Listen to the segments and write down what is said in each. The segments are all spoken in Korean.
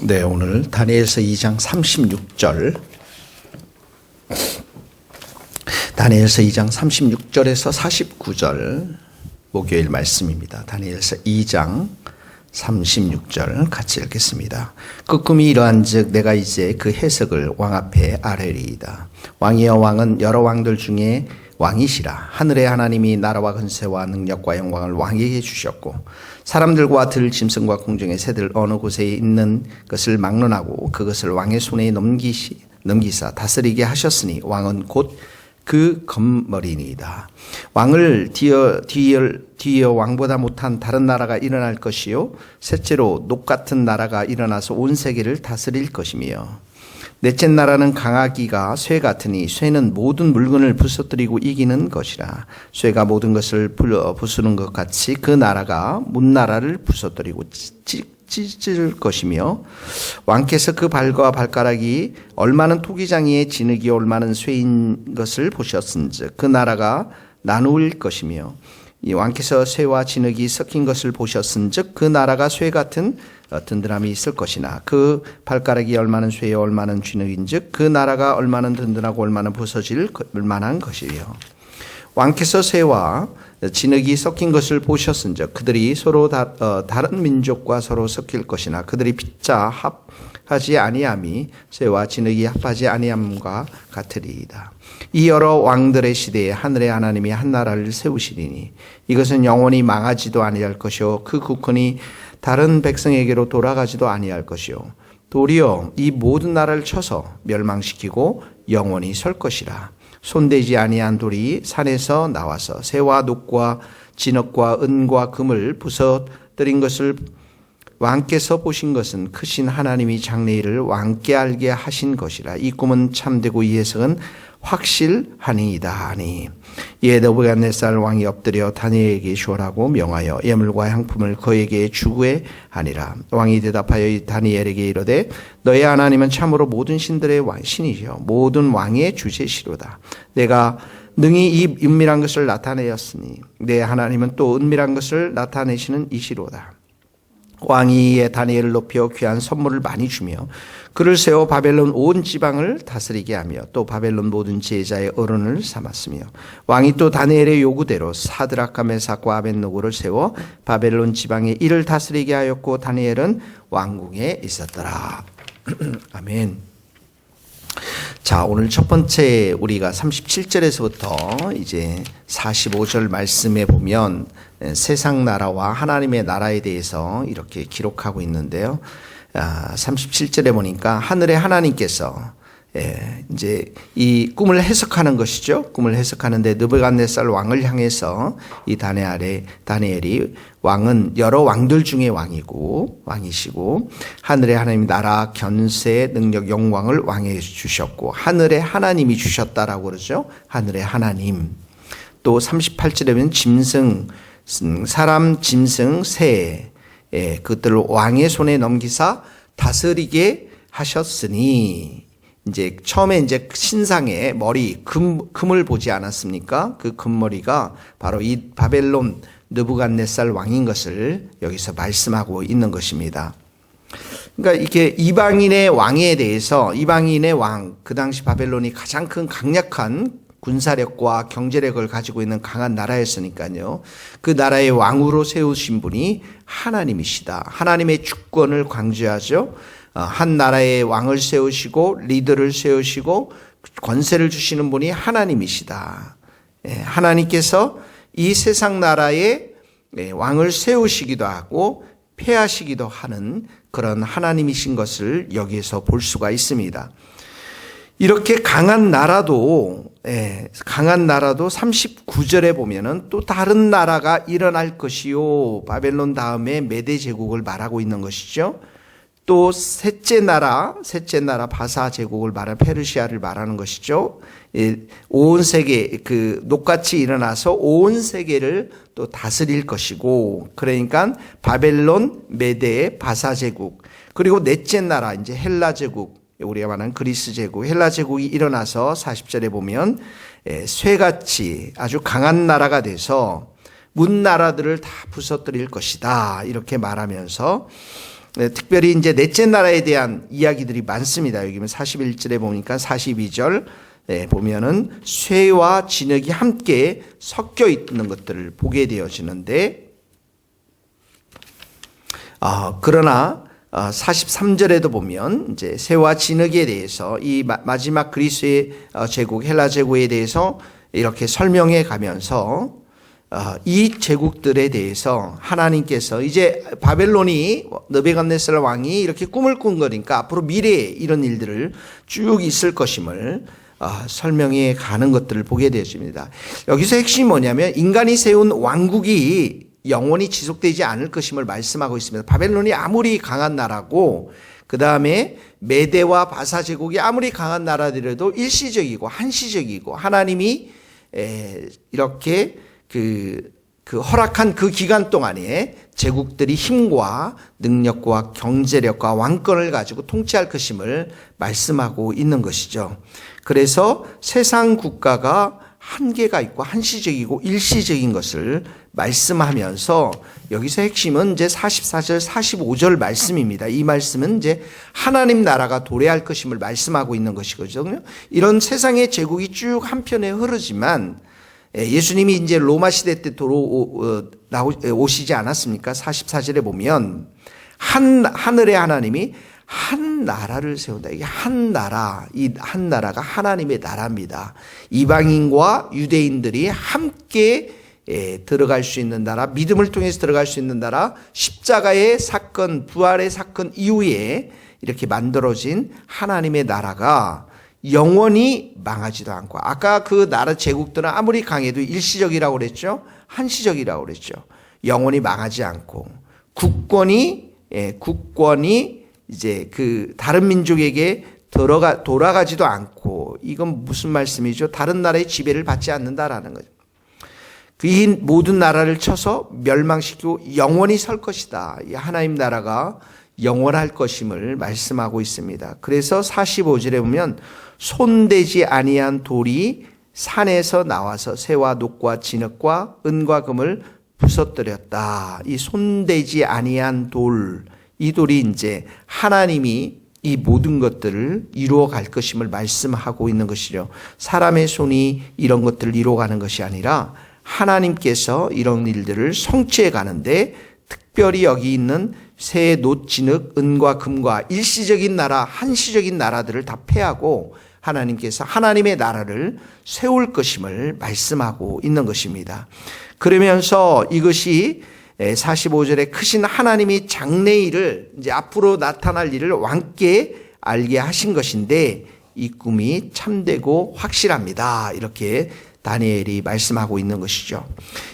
네, 오늘 다니엘서 2장 36절, 다니엘서 2장 36절에서 49절 목요일 말씀입니다. 다니엘서 2장 36절 같이 읽겠습니다. 그 꿈이 이러한즉 내가 이제 그 해석을 왕 앞에 아뢰리이다. 왕이여, 왕은 여러 왕들 중에 왕이시라. 하늘의 하나님이 나라와 권세와 능력과 영광을 왕에게 주셨고 사람들과 들 짐승과 공중의 새들 어느 곳에 있는 것을 막론하고 그것을 왕의 손에 넘기사 다스리게 하셨으니 왕은 곧 그 검머리니이다. 왕을 뒤이어 왕보다 못한 다른 나라가 일어날 것이요 셋째로 녹 같은 나라가 일어나서 온 세계를 다스릴 것이며 넷째 나라는 강하기가 쇠 같으니 쇠는 모든 물건을 부서뜨리고 이기는 것이라. 쇠가 모든 것을 부수는 것 같이 그 나라가 문나라를 부서뜨리고 찢을 것이며 왕께서 그 발과 발가락이 얼마는 토기장이의 진흙이 얼마는 쇠인 것을 보셨은즉 그 나라가 나누일 것이며 이 왕께서 쇠와 진흙이 섞인 것을 보셨은즉 그 나라가 쇠 같은 든든함이 있을 것이나 그 발가락이 얼마는 쇠에 얼마는 진흙인즉 그 나라가 얼마는 든든하고 얼마는 부서질 만한 것이요. 왕께서 쇠와 진흙이 섞인 것을 보셨은즉 그들이 서로 다른 민족과 서로 섞일 것이나 그들이 피차 합하지 아니함이 쇠와 진흙이 합하지 아니함과 같으리이다. 이 여러 왕들의 시대에 하늘의 하나님이 한 나라를 세우시리니 이것은 영원히 망하지도 아니할 것이요 그 국권이 다른 백성에게로 돌아가지도 아니할 것이요 도리어 이 모든 나라를 쳐서 멸망시키고 영원히 설 것이라. 손대지 아니한 돌이 산에서 나와서 새와 녹과 진흙과 은과 금을 부서뜨린 것을 왕께서 보신 것은 크신 하나님이 장래일을 왕께 알게 하신 것이라. 이 꿈은 참되고 이 해석은 확실하니이다 하니 이에 느부갓네살 왕이 엎드려 다니엘에게 주어라고 명하여 예물과 향품을 그에게 주구해 하니라. 왕이 대답하여 다니엘에게 이르되 너의 하나님은 참으로 모든 신들의 신이시여 모든 왕의 주제시로다. 내가 능히 이 은밀한 것을 나타내었으니 내 하나님은 또 은밀한 것을 나타내시는 이시로다. 왕이 이에 다니엘을 높여 귀한 선물을 많이 주며 그를 세워 바벨론 온 지방을 다스리게 하며 또 바벨론 모든 제자의 어른을 삼았으며 왕이 또 다니엘의 요구대로 사드락과 메삭과 아벳노고를 세워 바벨론 지방의 일을 다스리게 하였고 다니엘은 왕궁에 있었더라. 아멘. 자, 오늘 첫 번째 우리가 37절에서부터 이제 45절 말씀에 보면 세상 나라와 하나님의 나라에 대해서 이렇게 기록하고 있는데요. 37절에 보니까 하늘의 하나님께서 이제 이 꿈을 해석하는 것이죠. 꿈을 해석하는데 느부갓네살 왕을 향해서 이 다니엘이 왕은 여러 왕들 중에 왕이시고 하늘의 하나님 나라 견세 능력 영광을 왕에게 주셨고 하늘의 하나님이 주셨다라고 그러죠. 하늘의 하나님. 또 38절에 보면 사람 짐승 새 그것들을 왕의 손에 넘기사 다스리게 하셨으니 이제 처음에 이제 신상의 머리 금을 보지 않았습니까? 그 금머리가 바로 이 바벨론 느부갓네살 왕인 것을 여기서 말씀하고 있는 것입니다. 그러니까 이게 이방인의 왕에 대해서 이방인의 왕, 그 당시 바벨론이 가장 큰 강력한 군사력과 경제력을 가지고 있는 강한 나라였으니까요. 그 나라의 왕으로 세우신 분이 하나님이시다. 하나님의 주권을 강조하죠. 한 나라의 왕을 세우시고 리더를 세우시고 권세를 주시는 분이 하나님이시다. 하나님께서 이 세상 나라에 왕을 세우시기도 하고 폐하시기도 하는 그런 하나님이신 것을 여기에서 볼 수가 있습니다. 이렇게 강한 나라도 39절에 보면은 또 다른 나라가 일어날 것이요. 바벨론 다음에 메대 제국을 말하고 있는 것이죠. 또 셋째 나라 바사 제국을 말하는 페르시아를 말하는 것이죠. 온 세계 녹같이 일어나서 온 세계를 또 다스릴 것이고 그러니까 바벨론, 메대, 바사 제국 그리고 넷째 나라 이제 헬라 제국 우리가 말하는 그리스 제국, 헬라 제국이 일어나서 40절에 보면 쇠같이 아주 강한 나라가 돼서 문 나라들을 다 부서뜨릴 것이다 이렇게 말하면서 특별히 이제 넷째 나라에 대한 이야기들이 많습니다. 여기 41절에 보니까 42절 보면은 쇠와 진흙이 함께 섞여 있는 것들을 보게 되어지는데, 그러나 43절에도 보면 이제 쇠와 진흙에 대해서 이 마지막 그리스의 제국, 헬라 제국에 대해서 이렇게 설명해 가면서 이 제국들에 대해서 하나님께서 이제 바벨론이 느부갓네살 왕이 이렇게 꿈을 꾼 거니까 앞으로 미래에 이런 일들을 쭉 있을 것임을 설명해 가는 것들을 보게 되어집니다. 여기서 핵심이 뭐냐면 인간이 세운 왕국이 영원히 지속되지 않을 것임을 말씀하고 있습니다. 바벨론이 아무리 강한 나라고 그 다음에 메대와 바사 제국이 아무리 강한 나라들에도 일시적이고 한시적이고 하나님이 이렇게 그 허락한 그 기간 동안에 제국들이 힘과 능력과 경제력과 왕권을 가지고 통치할 것임을 말씀하고 있는 것이죠. 그래서 세상 국가가 한계가 있고 한시적이고 일시적인 것을 말씀하면서 여기서 핵심은 이제 44절, 45절 말씀입니다. 이 말씀은 이제 하나님 나라가 도래할 것임을 말씀하고 있는 것이거든요. 이런 세상의 제국이 쭉 한편에 흐르지만 예수님이 이제 로마 시대 때 오시지 않았습니까? 44절에 보면 하늘의 하나님이 한 나라를 세운다. 이게 한 나라, 이 한 나라가 하나님의 나라입니다. 이방인과 유대인들이 함께 들어갈 수 있는 나라, 믿음을 통해서 들어갈 수 있는 나라, 십자가의 사건, 부활의 사건 이후에 이렇게 만들어진 하나님의 나라가 영원히 망하지도 않고, 아까 그 나라 제국들은 아무리 강해도 일시적이라고 그랬죠. 한시적이라고 그랬죠. 영원히 망하지 않고 국권이 이제 그 다른 민족에게 돌아가지도 않고, 이건 무슨 말씀이죠? 다른 나라의 지배를 받지 않는다라는 거죠. 이 모든 나라를 쳐서 멸망시키고 영원히 설 것이다. 이 하나님 나라가 영원할 것임을 말씀하고 있습니다. 그래서 45절에 보면 손대지 아니한 돌이 산에서 나와서 새와 녹과 진흙과 은과 금을 부서뜨렸다. 이 손대지 아니한 돌, 이 돌이 이제 하나님이 이 모든 것들을 이루어 갈 것임을 말씀하고 있는 것이죠. 사람의 손이 이런 것들을 이루어가는 것이 아니라 하나님께서 이런 일들을 성취해 가는데, 특별히 여기 있는 새, 놋, 진흙, 은과 금과 일시적인 나라, 한시적인 나라들을 다 패하고 하나님께서 하나님의 나라를 세울 것임을 말씀하고 있는 것입니다. 그러면서 이것이 45절에 크신 하나님이 장래일을, 이제 앞으로 나타날 일을 왕께 알게 하신 것인데 이 꿈이 참되고 확실합니다. 이렇게 다니엘이 말씀하고 있는 것이죠.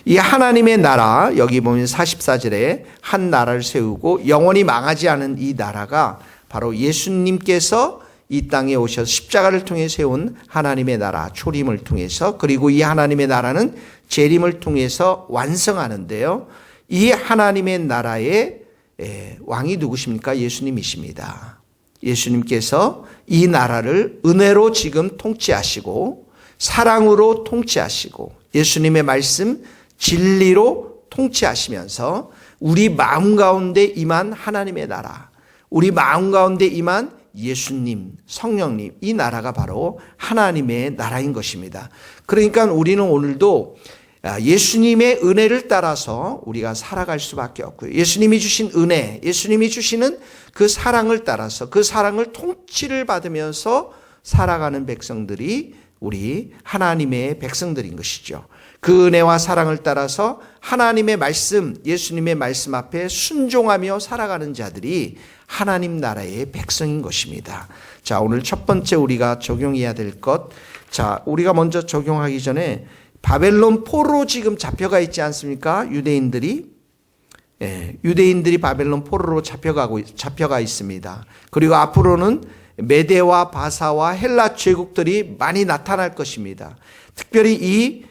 이 하나님의 나라, 여기 보면 44절에 한 나라를 세우고 영원히 망하지 않은 이 나라가 바로 예수님께서 이 땅에 오셔서 십자가를 통해 세운 하나님의 나라, 초림을 통해서, 그리고 이 하나님의 나라는 재림을 통해서 완성하는데요. 이 하나님의 나라의 왕이 누구십니까? 예수님이십니다. 예수님께서 이 나라를 은혜로 지금 통치하시고 사랑으로 통치하시고 예수님의 말씀 진리로 통치하시면서 우리 마음 가운데 임한 하나님의 나라, 우리 마음 가운데 임한 예수님, 성령님, 이 나라가 바로 하나님의 나라인 것입니다. 그러니까 우리는 오늘도 예수님의 은혜를 따라서 우리가 살아갈 수밖에 없고요. 예수님이 주신 은혜, 예수님이 주시는 그 사랑을 따라서 그 사랑을 통치를 받으면서 살아가는 백성들이 우리 하나님의 백성들인 것이죠. 그 은혜와 사랑을 따라서 하나님의 말씀, 예수님의 말씀 앞에 순종하며 살아가는 자들이 하나님 나라의 백성인 것입니다. 자, 오늘 첫 번째 우리가 적용해야 될 것. 자, 우리가 먼저 적용하기 전에 바벨론 포로로 지금 잡혀가 있지 않습니까? 유대인들이 바벨론 포로로 잡혀가 있습니다. 그리고 앞으로는 메대와 바사와 헬라 제국들이 많이 나타날 것입니다. 특별히 이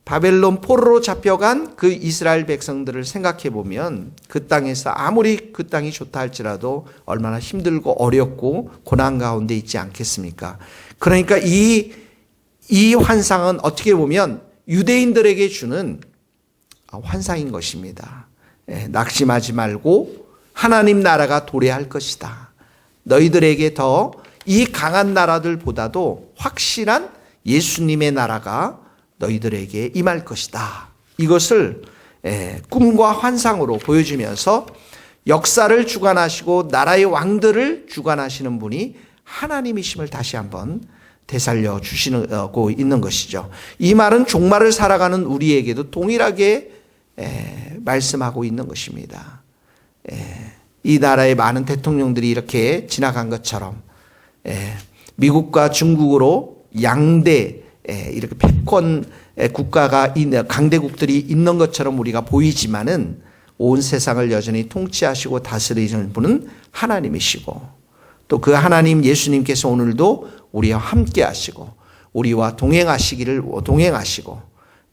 바벨론 포로로 잡혀간 그 이스라엘 백성들을 생각해 보면 그 땅에서 아무리 그 땅이 좋다 할지라도 얼마나 힘들고 어렵고 고난 가운데 있지 않겠습니까? 그러니까 이 환상은 어떻게 보면 유대인들에게 주는 환상인 것입니다. 낙심하지 말고 하나님 나라가 도래할 것이다. 너희들에게 더 이 강한 나라들보다도 확실한 예수님의 나라가 너희들에게 임할 것이다. 이것을 꿈과 환상으로 보여주면서 역사를 주관하시고 나라의 왕들을 주관하시는 분이 하나님이심을 다시 한번 되살려 주시고 있는 것이죠. 이 말은 종말을 살아가는 우리에게도 동일하게 말씀하고 있는 것입니다. 이 나라의 많은 대통령들이 이렇게 지나간 것처럼 미국과 중국으로 양대 이렇게 패권 국가가 강대국들이 있는 것처럼 우리가 보이지만은 온 세상을 여전히 통치하시고 다스리시는 분은 하나님이시고 또 그 하나님 예수님께서 오늘도 우리와 함께 하시고 우리와 동행하시고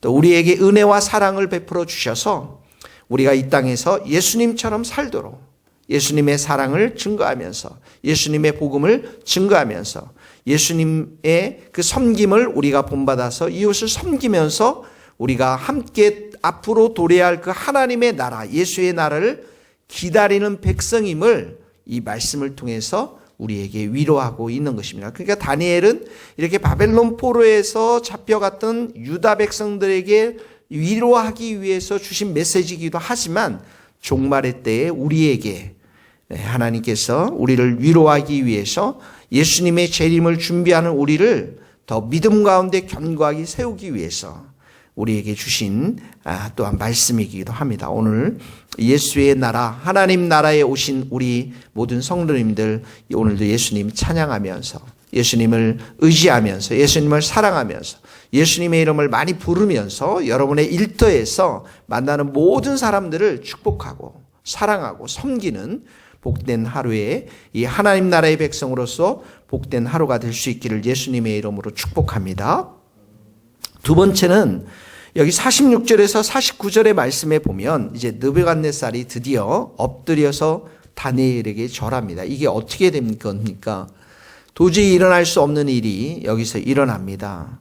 또 우리에게 은혜와 사랑을 베풀어 주셔서 우리가 이 땅에서 예수님처럼 살도록 예수님의 사랑을 증거하면서 예수님의 복음을 증거하면서 예수님의 그 섬김을 우리가 본받아서 이웃을 섬기면서 우리가 함께 앞으로 도래할 그 하나님의 나라, 예수의 나라를 기다리는 백성임을 이 말씀을 통해서 우리에게 위로하고 있는 것입니다. 그러니까 다니엘은 이렇게 바벨론 포로에서 잡혀갔던 유다 백성들에게 위로하기 위해서 주신 메시지이기도 하지만 종말의 때에 우리에게 하나님께서 우리를 위로하기 위해서 예수님의 재림을 준비하는 우리를 더 믿음 가운데 견고하게 세우기 위해서 우리에게 주신 또한 말씀이기도 합니다. 오늘 예수의 나라, 하나님 나라에 오신 우리 모든 성도님들 오늘도 예수님 찬양하면서 예수님을 의지하면서 예수님을 사랑하면서 예수님의 이름을 많이 부르면서 여러분의 일터에서 만나는 모든 사람들을 축복하고 사랑하고 섬기는 복된 하루에 이 하나님 나라의 백성으로서 복된 하루가 될 수 있기를 예수님의 이름으로 축복합니다. 두 번째는 여기 46절에서 49절의 말씀에 보면 이제 느부갓네살이 드디어 엎드려서 다니엘에게 절합니다. 이게 어떻게 된 겁니까? 도저히 일어날 수 없는 일이 여기서 일어납니다.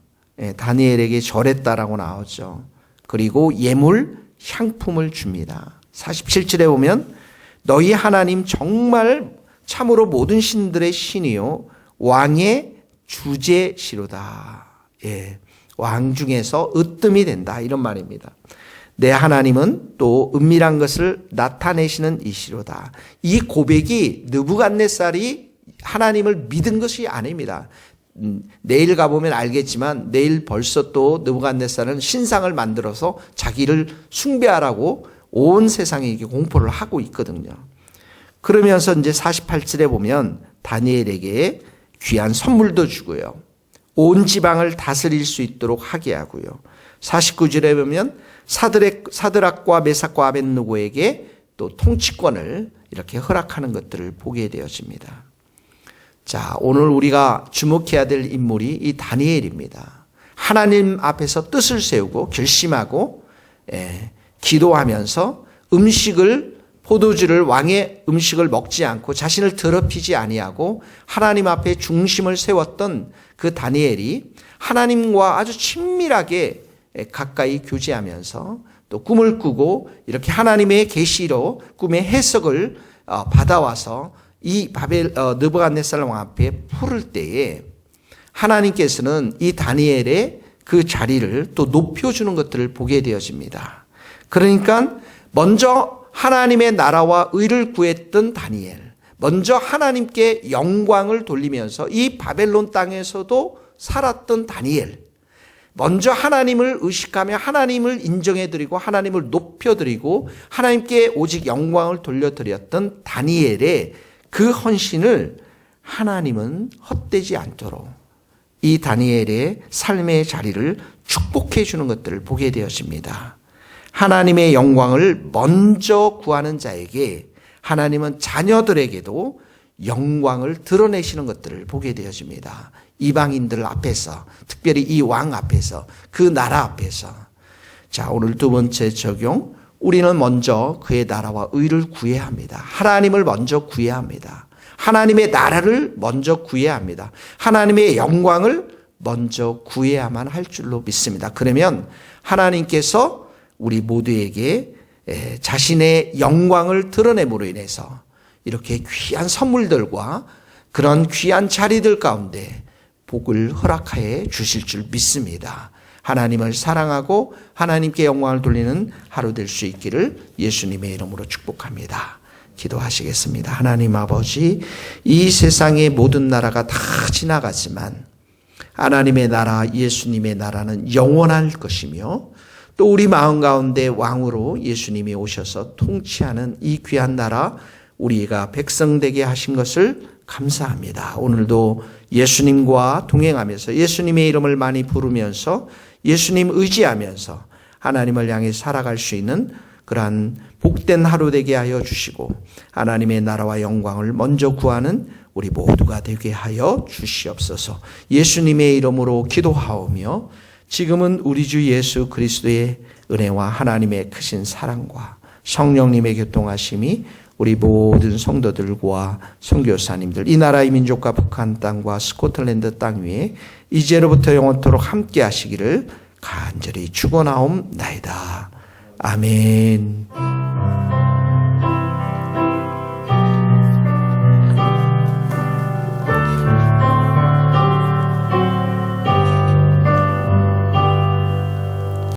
다니엘에게 절했다라고 나오죠. 그리고 예물, 향품을 줍니다. 47절에 보면 너희 하나님 정말 참으로 모든 신들의 신이요 왕의 주제시로다. 왕 중에서 으뜸이 된다 이런 말입니다. 내 하나님은 또 은밀한 것을 나타내시는 이시로다. 이 고백이 느부갓네살이 하나님을 믿은 것이 아닙니다. 내일 가보면 알겠지만 내일 벌써 또 느부갓네살은 신상을 만들어서 자기를 숭배하라고 온 세상에 공포를 하고 있거든요. 그러면서 이제 48절에 보면 다니엘에게 귀한 선물도 주고요. 온 지방을 다스릴 수 있도록 하게 하고요. 49절에 보면 사드락과 메삭과 아벳느고에게 또 통치권을 이렇게 허락하는 것들을 보게 되어집니다. 자, 오늘 우리가 주목해야 될 인물이 이 다니엘입니다. 하나님 앞에서 뜻을 세우고 결심하고 기도하면서 포도주를 왕의 음식을 먹지 않고 자신을 더럽히지 아니하고 하나님 앞에 중심을 세웠던 그 다니엘이 하나님과 아주 친밀하게 가까이 교제하면서 또 꿈을 꾸고 이렇게 하나님의 계시로 꿈의 해석을 받아와서 이 느부갓네살 왕 앞에 풀을 때에 하나님께서는 이 다니엘의 그 자리를 또 높여주는 것들을 보게 되어집니다. 그러니까 먼저 하나님의 나라와 의를 구했던 다니엘, 먼저 하나님께 영광을 돌리면서 이 바벨론 땅에서도 살았던 다니엘, 먼저 하나님을 의식하며 하나님을 인정해드리고 하나님을 높여드리고 하나님께 오직 영광을 돌려드렸던 다니엘의 그 헌신을 하나님은 헛되지 않도록 이 다니엘의 삶의 자리를 축복해 주는 것들을 보게 되었습니다. 하나님의 영광을 먼저 구하는 자에게 하나님은 자녀들에게도 영광을 드러내시는 것들을 보게 되어집니다. 이방인들 앞에서, 특별히 이 왕 앞에서, 그 나라 앞에서. 자, 오늘 두 번째 적용. 우리는 먼저 그의 나라와 의를 구해야 합니다. 하나님을 먼저 구해야 합니다. 하나님의 나라를 먼저 구해야 합니다. 하나님의 영광을 먼저 구해야만 할 줄로 믿습니다. 그러면 하나님께서 우리 모두에게 자신의 영광을 드러냄으로 인해서 이렇게 귀한 선물들과 그런 귀한 자리들 가운데 복을 허락하여 주실 줄 믿습니다. 하나님을 사랑하고 하나님께 영광을 돌리는 하루 될 수 있기를 예수님의 이름으로 축복합니다. 기도하시겠습니다. 하나님 아버지, 이 세상의 모든 나라가 다 지나가지만 하나님의 나라, 예수님의 나라는 영원할 것이며 또 우리 마음 가운데 왕으로 예수님이 오셔서 통치하는 이 귀한 나라 우리가 백성되게 하신 것을 감사합니다. 오늘도 예수님과 동행하면서 예수님의 이름을 많이 부르면서 예수님 의지하면서 하나님을 향해 살아갈 수 있는 그러한 복된 하루 되게 하여 주시고 하나님의 나라와 영광을 먼저 구하는 우리 모두가 되게 하여 주시옵소서. 예수님의 이름으로 기도하오며 지금은 우리 주 예수 그리스도의 은혜와 하나님의 크신 사랑과 성령님의 교통하심이 우리 모든 성도들과 선교사님들, 이 나라의 민족과 북한 땅과 스코틀랜드 땅 위에 이제로부터 영원토록 함께 하시기를 간절히 축원하옵나이다. 아멘.